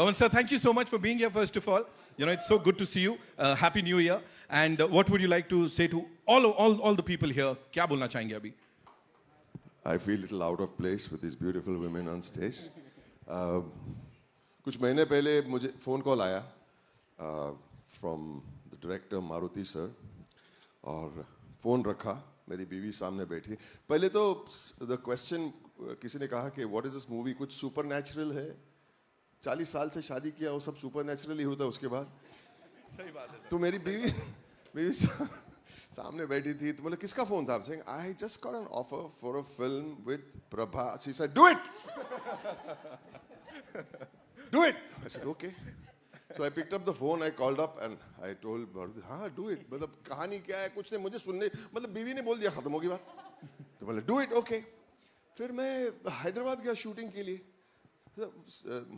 Pawan sir, thank you so much for being here, first of all. You know, it's so good to see you. Happy New Year. And what would you like to say to all the people here? क्या बोलना चाहेंगे अभी? I feel a little out of place with these beautiful women on stage. कुछ महीने पहले मुझे phone call आया from the director Maruti sir और फ़ोन रखा, मेरी बीवी सामने बैठी. पहले तो the question किसी ने कहा कि what is this movie, कुछ supernatural है? 40 साल से शादी किया, वो सब supernatural ही होता है उसके बाद. सही बात है. तो मेरी बीवी सामने बैठी थी, तो बोले किसका फोन था? saying I just got an offer for a film with Prabhas. She said do it. Do it. I said okay. So I picked up the phone, I called up and I told Maruti, हाँ do it. मतलब कहानी क्या है कुछ नहीं, मुझे सुनने, मतलब बीवी ने बोल दिया खत्म होगी बात. तो बोले do it, okay. फिर मैं हैदराबाद गया शूटिंग के लिए.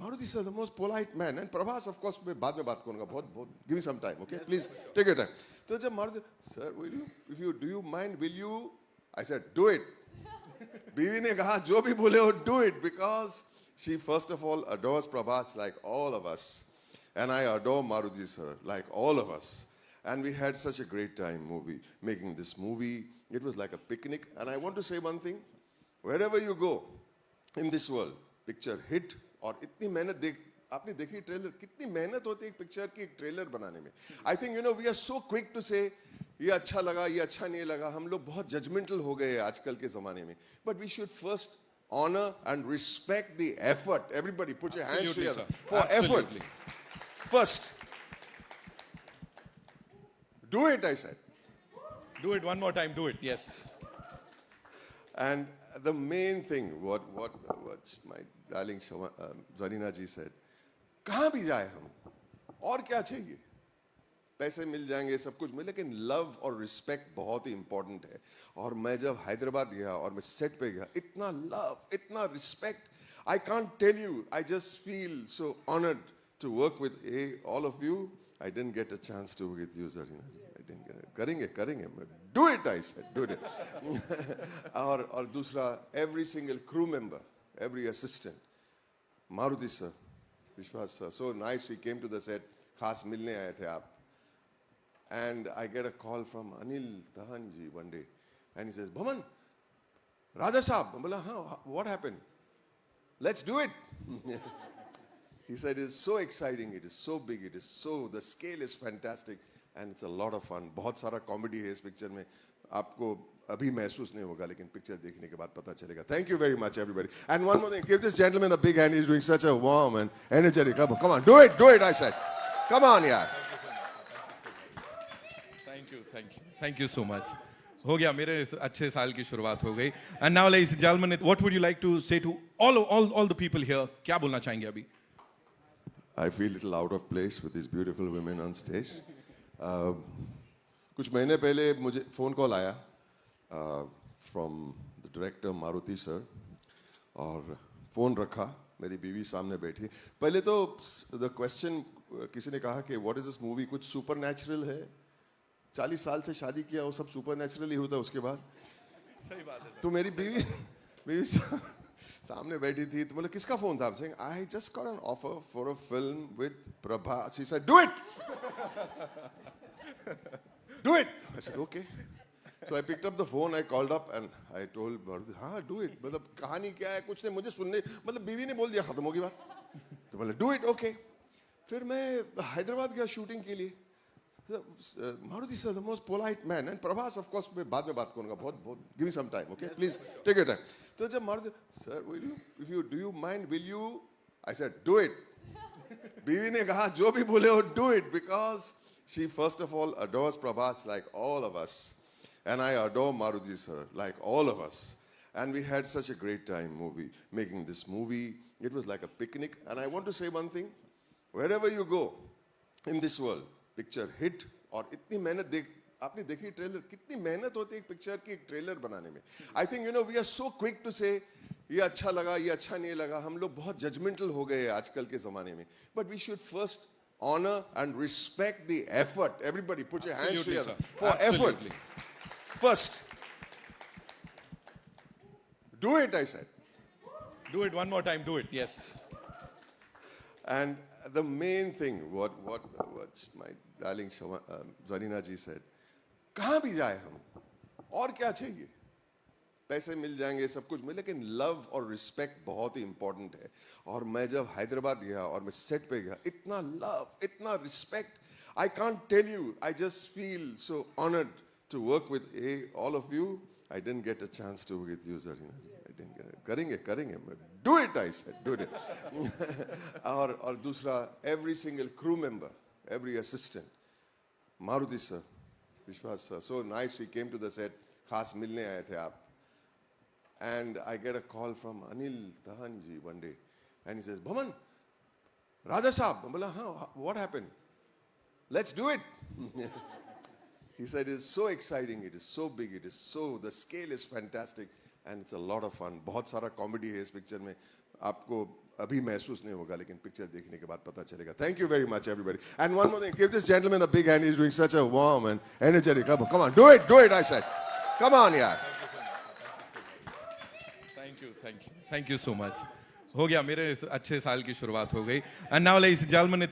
Maruti sir, the most polite man, and Prabhas of course मैं बाद में बात करूँगा, बहुत give me some time, okay, please take your time. तो जब Maruti sir, will you, do you mind, will you? I said do it. बीवी ने कहा जो भी बोले हो do it, because she first of all adores Prabhas like all of us, and I adore Maruti sir like all of us, and we had such a great time making this movie. It was like a picnic, and I want to say one thing: wherever you go in this world, picture hit और इतनी मेहनत आपने देखी trailer, कितनी मेहनत होती है एक पिक्चर की एक ट्रेलर बनाने में. I think you know we are so quick to say ये अच्छा लगा, ये अच्छा नहीं लगा. हम लोग बहुत जजमेंटल हो गए हैं आजकल के जमाने में. But we should first honor and respect the effort. Everybody put your hands together for effort. First. Do it, I said. Do it one more time, do it, yes. And the main thing, what my darling Zarina ji said, कहाँ भी जाए हम, और क्या चाहिए? पैसे मिल जाएंगे, सब कुछ मिल, लेकिन लव और रिस्पेक्ट बहुत ही इंपॉर्टेंट है. और मैं जब हैदराबाद गया और मैं सेट पे गया, इतना लव, इतना respect, I can't tell you. I just feel so honored to work with all of you. I didn't get a chance to with you, Zarina ji. I didn't get it. करेंगे. Do it, I said. Do it. और दूसरा, every single crew member, every assistant, Maruti sir, Vishwas sir, so nice. He came to the set. खास मिलने आए थे आप. And I get a call from Anil Tahan ji one day, and he says, Bhaman, Raja Saab. I बोला हाँ, what happened? Let's do it. He said, it's so exciting, it is so big, the scale is fantastic, and it's a lot of fun. बहुत सारा comedy है इस picture में. आपको अभी महसूस नहीं होगा, लेकिन picture देखने के बाद पता चलेगा. Thank you very much, everybody. And one more thing, give this gentleman a big hand. He's doing such a warm and energetic. Come on, do it, I said. Come on, yeah. Thank you so much. हो गया, मेरे अच्छे साल की शुरुआत हो गई. And now, ladies and gentlemen, what would you like to say to all the people here? क्या बोलना चाहेंगे अभी? I feel a little out of place with these beautiful women on stage. कुछ महीने पहले मुझे फ़ोन कॉल आया from the director Maruti sir और फ़ोन रखा, मेरी बीवी सामने बैठी. पहले तो the question किसी ने कहा कि what is this movie, कुछ supernatural है? 40 साल से शादी किया, वो सब supernatural ही होता है उसके बाद. सही बात है. तो मेरी बीवी सामने बैठी थी, तो बोले किसका फोन था? saying I just got an offer for a film with Prabhas. She said do it. Do it. I said okay. So I picked up the phone, I called up and I told Maruti, हाँ do it. मतलब कहानी क्या है कुछ नहीं, मुझे सुनने, मतलब बीवी ने बोल दिया खत्म होगी बात. तो बोले do it, okay. फिर मैं हैदराबाद गया शूटिंग के लिए. Maruti sir, the most polite man, and Prabhas of course मैं बाद में बात करूँगा, बहुत give me some time, okay, please take your time. तो जब Maruti sir, do you mind, will you? I said do it. बीवी ने कहा जो भी बोले हो do it, because she first of all adores Prabhas like all of us, and I adore Maruti sir like all of us, and we had such a great time making this movie. It was like a picnic, and I want to say one thing: wherever you go in this world, picture hit और इतनी मेहनत आपने देखी trailer, कितनी मेहनत होती है एक पिक्चर की एक ट्रेलर बनाने में. I think you know we are so quick to say ये अच्छा लगा, ये अच्छा नहीं लगा. हम लोग बहुत जजमेंटल हो गए हैं आजकल के जमाने में. But we should first honor and respect the effort. Everybody put your hands together for effort. First. Do it, I said. Do it one more time, do it, yes. And the main thing, what my darling Zarina ji said, कहाँ भी जाए हम, और क्या चाहिए? पैसे मिल जाएंगे, सब कुछ मिल, लेकिन लव और रिस्पेक्ट बहुत ही इंपॉर्टेंट है. और मैं जब हैदराबाद गया और मैं सेट पे गया, इतना लव, इतना respect, I can't tell you. I just feel so honored to work with all of you. I didn't get a chance to with you, Zarina ji. I didn't get it. करेंगे. Do it, I said. Do it. और दूसरा, every single crew member, every assistant, Maruti sir, Vishwas sir, so nice. He came to the set. खास मिलने आए थे आप. And I get a call from Anil Tahan ji one day, and he says, "Bhaman, Raja Saab." I'm like, "Huh? What happened? Let's do it." He said, "It's so exciting. It is so big. It is so, the scale is fantastic, and it's a lot of fun. बहुत सारा comedy है इस picture में. आपको अभी महसूस नहीं होगा, लेकिन picture देखने के बाद पता चलेगा." Thank you very much, everybody. And one more thing, give this gentleman a big hand. He's doing such a warm and energetic. Come on, do it, I said. Come on, yeah. Thank you so much. हो गया, मेरे अच्छे साल की शुरुआत हो गई. And now ladies and gentlemen,